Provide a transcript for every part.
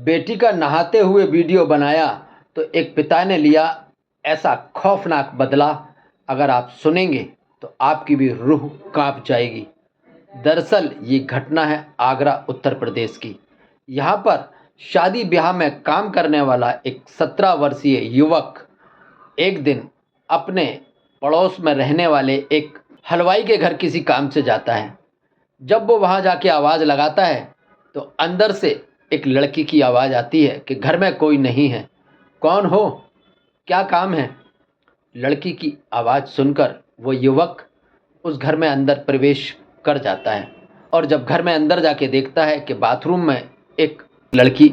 बेटी का नहाते हुए वीडियो बनाया तो एक पिता ने लिया ऐसा खौफनाक बदला। अगर आप सुनेंगे तो आपकी भी रूह कांप जाएगी। दरअसल ये घटना है आगरा उत्तर प्रदेश की। यहाँ पर शादी ब्याह में काम करने वाला एक 17 वर्षीय युवक एक दिन अपने पड़ोस में रहने वाले एक हलवाई के घर किसी काम से जाता है। जब वो वहाँ जाके आवाज़ लगाता है तो अंदर से एक लड़की की आवाज़ आती है कि घर में कोई नहीं है, कौन हो, क्या काम है। लड़की की आवाज़ सुनकर वो युवक उस घर में अंदर प्रवेश कर जाता है और जब घर में अंदर जाके देखता है कि बाथरूम में एक लड़की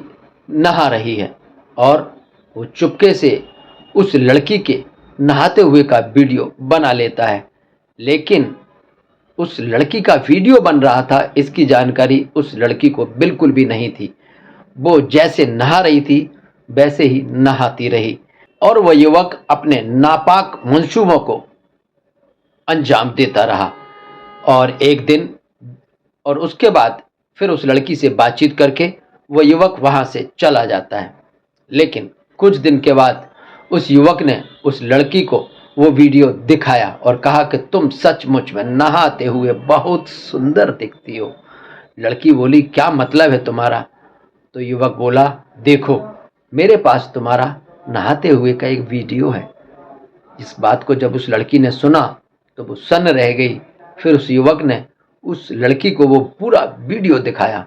नहा रही है और वो चुपके से उस लड़की के नहाते हुए का वीडियो बना लेता है। लेकिन उस लड़की का वीडियो बन रहा था इसकी जानकारी उस लड़की को बिल्कुल भी नहीं थी। वो जैसे नहा रही थी वैसे ही नहाती रही और वह युवक अपने नापाक मंसूबों को अंजाम देता रहा। और एक दिन और उसके बाद फिर उस लड़की से बातचीत करके वह युवक वहाँ से चला जाता है। लेकिन कुछ दिन के बाद उस युवक ने उस लड़की को वो वीडियो दिखाया और कहा कि तुम सचमुच में नहाते हुए बहुत सुंदर दिखती हो। लड़की बोली, क्या मतलब है तुम्हारा? तो युवक बोला, देखो मेरे पास तुम्हारा नहाते हुए का एक वीडियो है। इस बात को जब उस लड़की ने सुना तो वो सन्न रह गई। फिर उस युवक ने उस लड़की को वो पूरा वीडियो दिखाया।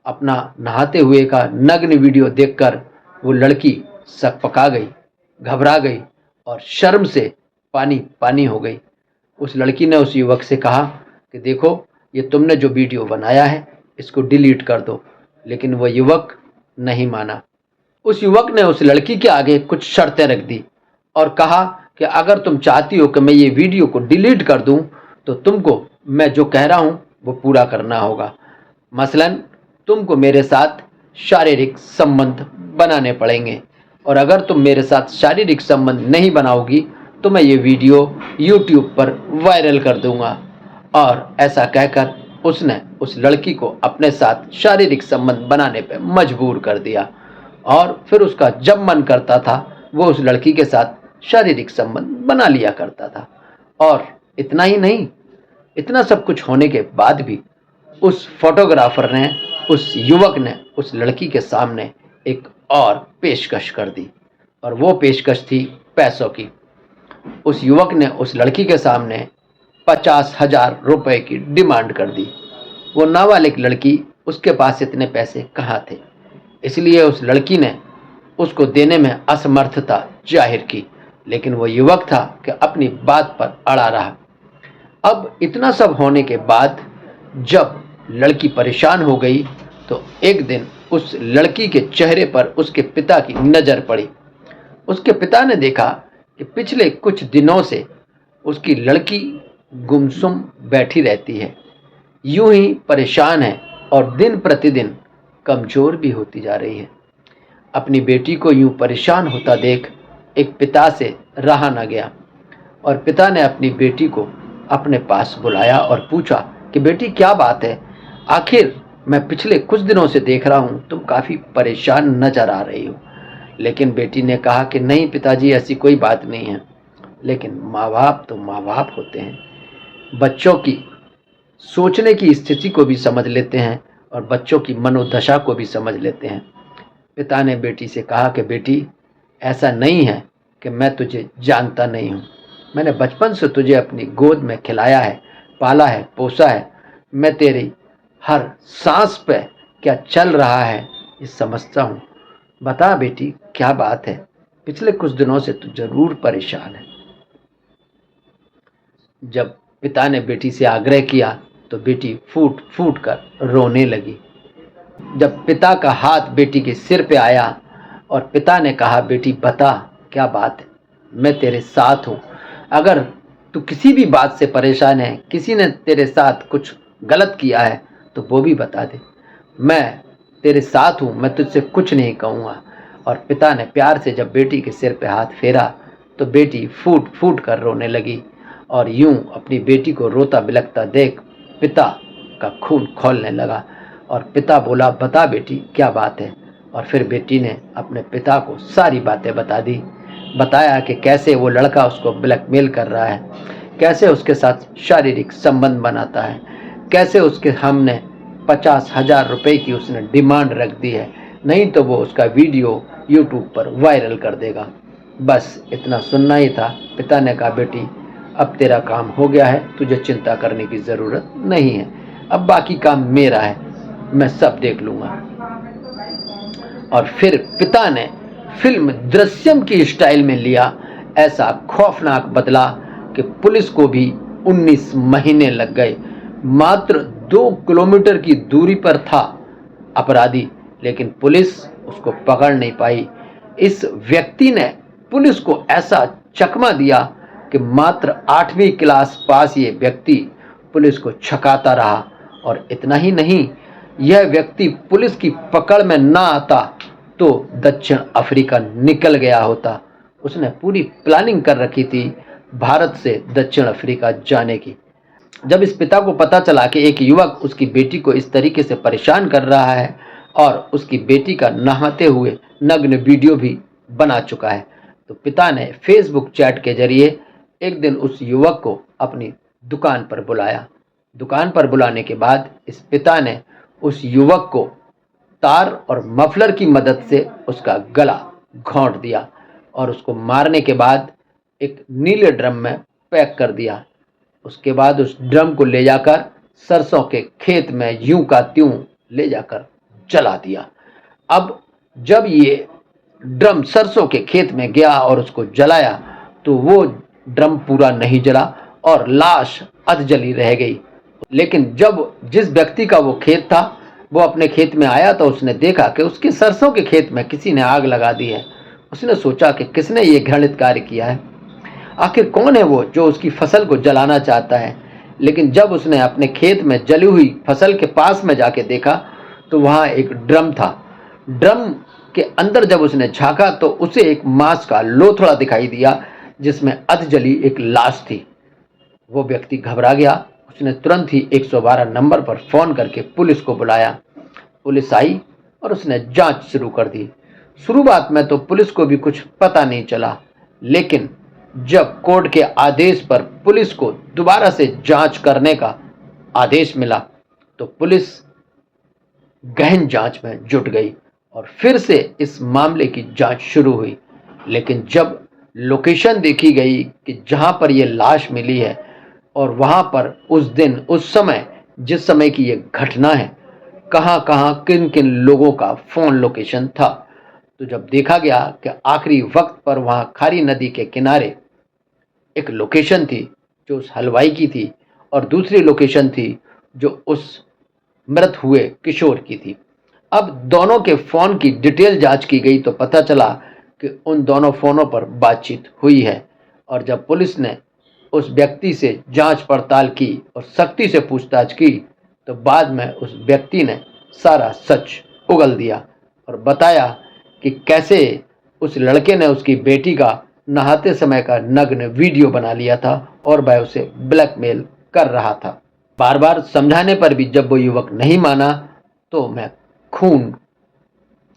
अपना नहाते हुए का नग्न वीडियो देखकर वो लड़की सकपका गई, घबरा गई और शर्म से पानी पानी हो गई। उस लड़की ने उस युवक से कहा कि देखो ये तुमने जो वीडियो बनाया है इसको डिलीट कर दो। लेकिन वह युवक नहीं माना। उस युवक ने उस लड़की के आगे कुछ शर्तें रख दी और कहा कि अगर तुम चाहती हो कि मैं ये वीडियो को डिलीट कर दूं तो तुमको मैं जो कह रहा हूं वो पूरा करना होगा। मसलन तुमको मेरे साथ शारीरिक संबंध बनाने पड़ेंगे और अगर तुम मेरे साथ शारीरिक संबंध नहीं बनाओगी तो मैं ये वीडियो YouTube पर वायरल कर दूंगा। और ऐसा कहकर उसने उस लड़की को अपने साथ शारीरिक संबंध बनाने पर मजबूर कर दिया और फिर उसका जब मन करता था वो उस लड़की के साथ शारीरिक संबंध बना लिया करता था। और इतना ही नहीं, इतना सब कुछ होने के बाद भी उस फोटोग्राफर ने, उस युवक ने उस लड़की के सामने एक और पेशकश कर दी और वो पेशकश थी पैसों की। उस युवक ने उस लड़की के सामने 50,000 रुपए की डिमांड कर दी। वो नाबालिग लड़की, उसके पास इतने पैसे कहाँ थे, इसलिए उस लड़की ने उसको देने में असमर्थता जाहिर की। लेकिन वो युवक था कि अपनी बात पर अड़ा रहा। अब इतना सब होने के बाद जब लड़की परेशान हो गई तो एक दिन उस लड़की के चेहरे पर उसके पिता की नज़र पड़ी। उसके पिता ने देखा कि पिछले कुछ दिनों से उसकी लड़की गुमसुम बैठी रहती है, यूं ही परेशान है और दिन प्रतिदिन कमज़ोर भी होती जा रही है। अपनी बेटी को यूं परेशान होता देख एक पिता से रहा न गया और पिता ने अपनी बेटी को अपने पास बुलाया और पूछा कि बेटी क्या बात है, आखिर मैं पिछले कुछ दिनों से देख रहा हूँ तुम काफ़ी परेशान नज़र आ रही हो। लेकिन बेटी ने कहा कि नहीं पिताजी, ऐसी कोई बात नहीं है। लेकिन माँ बाप तो माँ बाप होते हैं, बच्चों की सोचने की स्थिति को भी समझ लेते हैं और बच्चों की मनोदशा को भी समझ लेते हैं। पिता ने बेटी से कहा कि बेटी, ऐसा नहीं है कि मैं तुझे जानता नहीं हूँ। मैंने बचपन से तुझे अपनी गोद में खिलाया है, पाला है, पोसा है। मैं तेरी हर सांस पे क्या चल रहा है ये समझता हूँ। बता बेटी क्या बात है, पिछले कुछ दिनों से तू जरूर परेशान है। जब पिता ने बेटी से आग्रह किया तो बेटी फूट फूट कर रोने लगी। जब पिता का हाथ बेटी के सिर पे आया और पिता ने कहा, बेटी बता क्या बात है, मैं तेरे साथ हूँ। अगर तू किसी भी बात से परेशान है, किसी ने तेरे साथ कुछ गलत किया है तो वो भी बता दे, मैं तेरे साथ हूँ, मैं तुझसे कुछ नहीं कहूँगा। और पिता ने प्यार से जब बेटी के सिर पे हाथ फेरा तो बेटी फूट फूट कर रोने लगी और यूं अपनी बेटी को रोता बिलखता देख पिता का खून खौलने लगा। और पिता बोला, बता बेटी क्या बात है। और फिर बेटी ने अपने पिता को सारी बातें बता दी। बताया कि कैसे वो लड़का उसको ब्लैकमेल कर रहा है, कैसे उसके साथ शारीरिक संबंध बनाता है, कैसे उसके सामने 50,000 रुपये की उसने डिमांड रख दी है, नहीं तो वो उसका वीडियो यूट्यूब पर वायरल कर देगा। बस इतना सुनना ही था। पिता ने कहा, बेटी अब तेरा काम हो गया है, तुझे चिंता करने की ज़रूरत नहीं है, अब बाकी काम मेरा है, मैं सब देख लूँगा। और फिर पिता ने फिल्म दृश्यम की स्टाइल में लिया ऐसा खौफनाक बदला कि पुलिस को भी 19 महीने लग गए। मात्र 2 किलोमीटर की दूरी पर था अपराधी, लेकिन पुलिस उसको पकड़ नहीं पाई। इस व्यक्ति ने पुलिस को ऐसा चकमा दिया कि मात्र 8वीं क्लास पास ये व्यक्ति पुलिस को छकाता रहा। और इतना ही नहीं, यह व्यक्ति पुलिस की पकड़ में ना आता तो दक्षिण अफ्रीका निकल गया होता। उसने पूरी प्लानिंग कर रखी थी भारत से दक्षिण अफ्रीका जाने की। जब इस पिता को पता चला कि एक युवक उसकी बेटी को इस तरीके से परेशान कर रहा है और उसकी बेटी का नहाते हुए नग्न वीडियो भी बना चुका है, तो पिता ने फेसबुक चैट के जरिए एक दिन उस युवक को अपनी दुकान पर बुलाया। दुकान पर बुलाने के बाद इस पिता ने उस युवक को तार और मफलर की मदद से उसका गला घोंट दिया और उसको मारने के बाद एक नीले ड्रम में पैक कर दिया। उसके बाद उस ड्रम को ले जाकर सरसों के खेत में यूं का त्यों ले जाकर जला दिया। अब जब ये ड्रम सरसों के खेत में गया और उसको जलाया तो वो ड्रम पूरा नहीं जला और लाश अधजली रह गई। लेकिन जब जिस व्यक्ति का वो खेत था वो अपने खेत में आया तो उसने देखा कि उसके सरसों के खेत में किसी ने आग लगा दी है। उसने सोचा कि किसने ये घृणित कार्य किया है, आखिर कौन है वो जो उसकी फसल को जलाना चाहता है। लेकिन जब उसने अपने खेत में जली हुई फसल के पास में जाके देखा तो वहाँ एक ड्रम था। ड्रम के अंदर जब उसने झांका तो उसे एक मांस का लोथड़ा दिखाई दिया जिसमें अधजली एक लाश थी। वो व्यक्ति घबरा गया। उसने तुरंत ही 112 नंबर पर फ़ोन करके पुलिस को बुलाया। पुलिस आई और उसने जांच शुरू कर दी। शुरुआत में तो पुलिस को भी कुछ पता नहीं चला, लेकिन जब कोर्ट के आदेश पर पुलिस को दोबारा से जांच करने का आदेश मिला तो पुलिस गहन जांच में जुट गई और फिर से इस मामले की जांच शुरू हुई। लेकिन जब लोकेशन देखी गई कि जहां पर यह लाश मिली है और वहां पर उस दिन उस समय जिस समय की ये घटना है कहां कहां किन किन लोगों का फ़ोन लोकेशन था, तो जब देखा गया कि आखिरी वक्त पर वहां खारी नदी के किनारे एक लोकेशन थी जो उस हलवाई की थी और दूसरी लोकेशन थी जो उस मृत हुए किशोर की थी। अब दोनों के फ़ोन की डिटेल जांच की गई तो पता चला कि उन दोनों फ़ोनों पर बातचीत हुई है। और जब पुलिस ने उस व्यक्ति से जांच पड़ताल की और सख्ती से पूछताछ की तो बाद में उस व्यक्ति ने सारा सच उगल दिया और बताया कि कैसे उस लड़के ने उसकी बेटी का नहाते समय का नग्न वीडियो बना लिया था और वह उसे ब्लैकमेल कर रहा था। बार बार समझाने पर भी जब वो युवक नहीं माना तो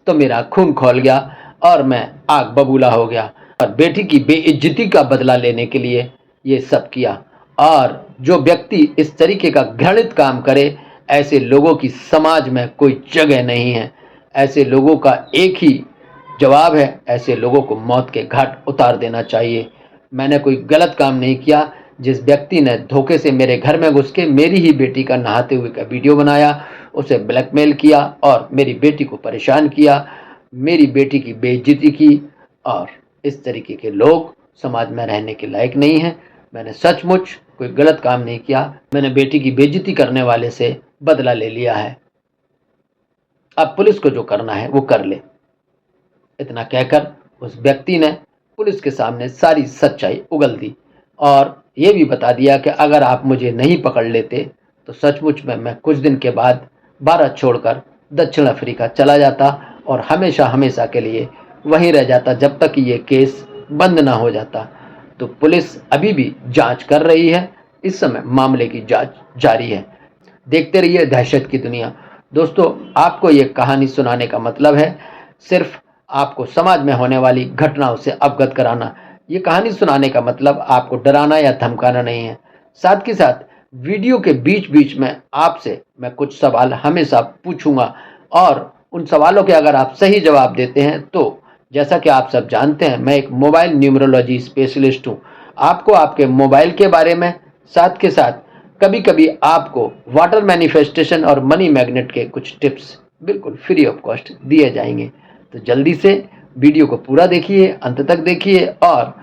मेरा खून खौल गया और मैं आग बबूला हो गया और बेटी की बेइज्जती का बदला लेने के लिए ये सब किया। और जो व्यक्ति इस तरीके का घृणित काम करे, ऐसे लोगों की समाज में कोई जगह नहीं है। ऐसे लोगों का एक ही जवाब है, ऐसे लोगों को मौत के घाट उतार देना चाहिए। मैंने कोई गलत काम नहीं किया। जिस व्यक्ति ने धोखे से मेरे घर में घुस के मेरी ही बेटी का नहाते हुए का वीडियो बनाया, उसे ब्लैकमेल किया और मेरी बेटी को परेशान किया, मेरी बेटी की बेइज्जती की, और इस तरीके के लोग समाज में रहने के लायक नहीं हैं। मैंने सचमुच कोई गलत काम नहीं किया। मैंने बेटी की बेइज्जती करने वाले से बदला ले लिया है। अब पुलिस को जो करना है वो कर ले। इतना कहकर उस व्यक्ति ने पुलिस के सामने सारी सच्चाई उगल दी और ये भी बता दिया कि अगर आप मुझे नहीं पकड़ लेते तो सचमुच में मैं कुछ दिन के बाद भारत छोड़कर दक्षिण अफ्रीका चला जाता और हमेशा हमेशा के लिए वहीं रह जाता जब तक ये केस बंद ना हो जाता। तो पुलिस अभी भी जांच कर रही है। इस समय मामले की जांच जारी है। देखते रहिए दहशत की दुनिया। दोस्तों, आपको ये कहानी सुनाने का मतलब है सिर्फ आपको समाज में होने वाली घटनाओं से अवगत कराना। ये कहानी सुनाने का मतलब आपको डराना या धमकाना नहीं है। साथ के साथ वीडियो के बीच-बीच में आपसे मैं कुछ सवाल हमेशा पूछूँगा और उन सवालों के अगर आप सही जवाब देते हैं तो जैसा कि आप सब जानते हैं मैं एक मोबाइल न्यूमरोलॉजी स्पेशलिस्ट हूँ। आपको आपके मोबाइल के बारे में, साथ के साथ कभी-कभी आपको वाटर मैनिफेस्टेशन और मनी मैग्नेट के कुछ टिप्स बिल्कुल फ्री ऑफ कॉस्ट दिए जाएँगे। तो जल्दी से वीडियो को पूरा देखिए, अंत तक देखिए और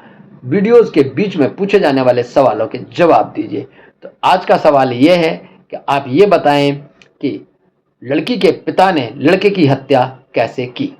वीडियोज़ के बीच में पूछे जाने वाले सवालों के जवाब दीजिए। तो आज का सवाल ये है कि आप ये बताएँ कि लड़की के पिता ने लड़के की हत्या कैसे की?